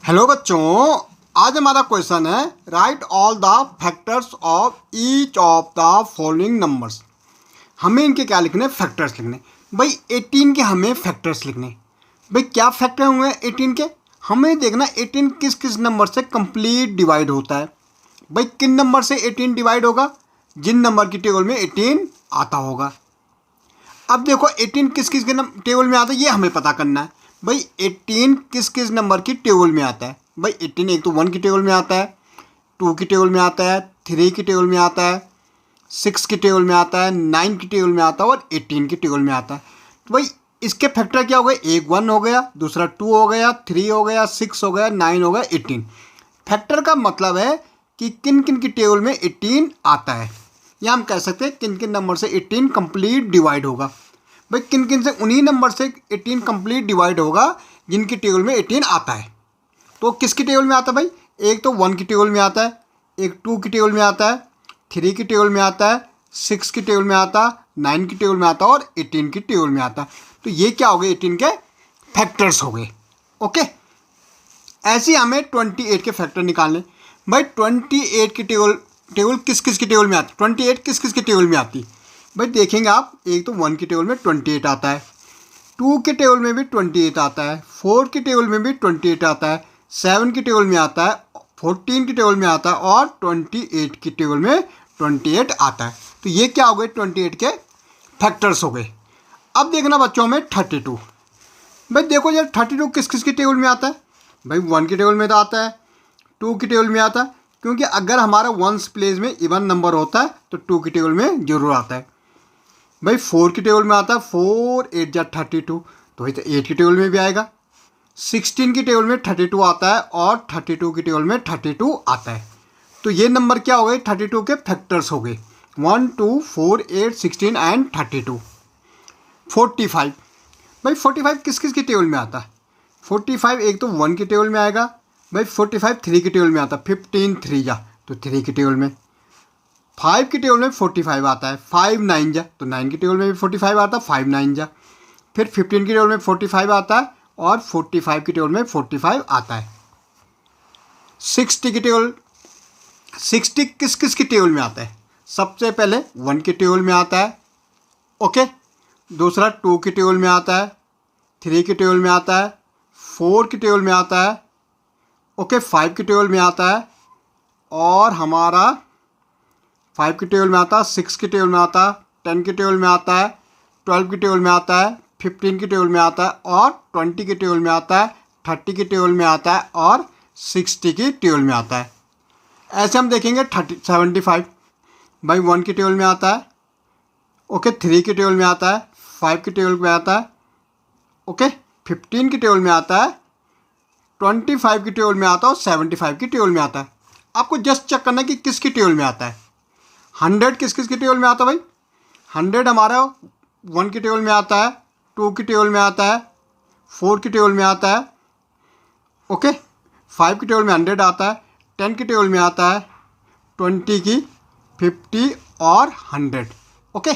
Hello बच्चों, आज हमारा क्वेश्चन है right all the factors of each of the following numbers. हमें इनके क्या लिखने, फैक्टर्स लिखने। भाई 18 के हमें फैक्टर्स लिखने। भाई क्या फैक्टर हुए हैं 18 के, हमें देखना 18 किस किस नंबर से कंप्लीट डिवाइड होता है। भाई किन नंबर से 18 डिवाइड होगा, जिन नंबर की टेबल में 18 आता होगा। अब देखो 18 किस किस के टेबल में आता है, ये हमें पता करना है। भाई 18 किस किस नंबर की टेबल में आता है। भाई 18 एक तो 1 की टेबल में आता है, 2 की टेबल में आता है, 3 की टेबल में आता है, 6 की टेबल में आता है, 9 की टेबल में आता है और 18 की टेबल में आता है। तो भाई इसके फैक्टर क्या हो गए, एक 1 हो गया, दूसरा 2 हो गया, 3 हो गया, 6 हो गया, 9 हो गया, 18। फैक्टर का मतलब है कि किन किन की टेबल में 18 आता है, या हम कह सकते हैं किन किन नंबर से 18 कंप्लीट डिवाइड होगा। भाई किन किन से, उन्हीं नंबर से 18 कंप्लीट डिवाइड होगा जिनकी टेबल में 18 आता है। तो किसकी टेबल में आता है भाई, एक तो 1 की टेबल में आता है, एक 2 की टेबल में आता है, 3 की टेबल में आता है, 6 की टेबल में आता है, 9 की टेबल में आता है और 18 की टेबल में आता है। तो ये क्या हो गए, 18 के फैक्टर्स हो गए। ओके, ऐसे हमें 28 के फैक्टर निकालने। भाई 28 की टेबल किस किस की टेबल में आती, 28 किस किस की टेबल में आती। भाई देखेंगे आप, एक तो 1 की टेबल में 28 आता है, 2 के टेबल में भी 28 आता है, 4 की टेबल में भी 28 आता है, 7 की टेबल में आता है, 14 की टेबल में आता है और 28 की टेबल में 28 आता है। तो ये क्या हो गए, 28 के फैक्टर्स हो गए। अब देखना बच्चों में 32। भाई देखो यार 32 किस किस की टेबल में आता है। भाई 1 की टेबल में तो आता है, 2 की टेबल में आता है, क्योंकि अगर हमारा वंस प्लेस में इवन नंबर होता है तो 2 की टेबल में जरूर आता है। भाई 4 की टेबल में आता है, 4 8 जा 32, तो वही तो 8 की टेबल में भी आएगा। 16 की टेबल में 32 आता है और 32 की टेबल में 32 आता है। तो ये नंबर क्या हो गए, 32 के फैक्टर्स हो गए, 1 2 4 8 16 एंड 32। 45। भाई 45 किस किस की टेबल में आता है। 45 एक तो 1 की टेबल में आएगा। भाई 45 3 की टेबल में आता है, 15 3 जा तो 3 की टेबल में। 5 की टेबल में 45 आता है, 5 9 जा तो 9 की टेबल में भी 45 आता है, 5 9 जा। फिर 15 की टेबल में 45 आता है और 45 की टेबल में 45 आता है। 60 की टेबल, 60 किस किस की टेबल में आता है। सबसे पहले 1 की टेबल में आता है, ओके, दूसरा 2 की टेबल में आता है, 3 की टेबल में आता है, 4 की टेबल में आता है, ओके, 5 की टेबल में आता है और हमारा 5 की टेबल में आता है, 6 की टेबल में आता है, 10 की टेबल में आता है, 12 की टेबल में आता है, 15 की टेबल में आता है और 20 की टेबल में आता है, 30 की टेबल में आता है और 60 की टेबल में आता है। ऐसे हम देखेंगे 75। भाई 1 की टेबल में आता है, ओके, 3 की टेबल में आता है, 5 की टेबल में आता है, ओके, 15 की टेबल में आता है, 25 की टेबल में आता है और 75 की टेबल में आता है। आपको जस्ट चेक करना है कि किसकी टेबल में आता है। 100 किस किस की टेबल में आता है। भाई 100 हमारा 1 की टेबल में आता है, 2 की टेबल में आता है, 4 की टेबल में आता है, ओके, 5 की टेबल में 100 आता है, 10 की टेबल में आता है, 20 की, 50 और 100, ओके।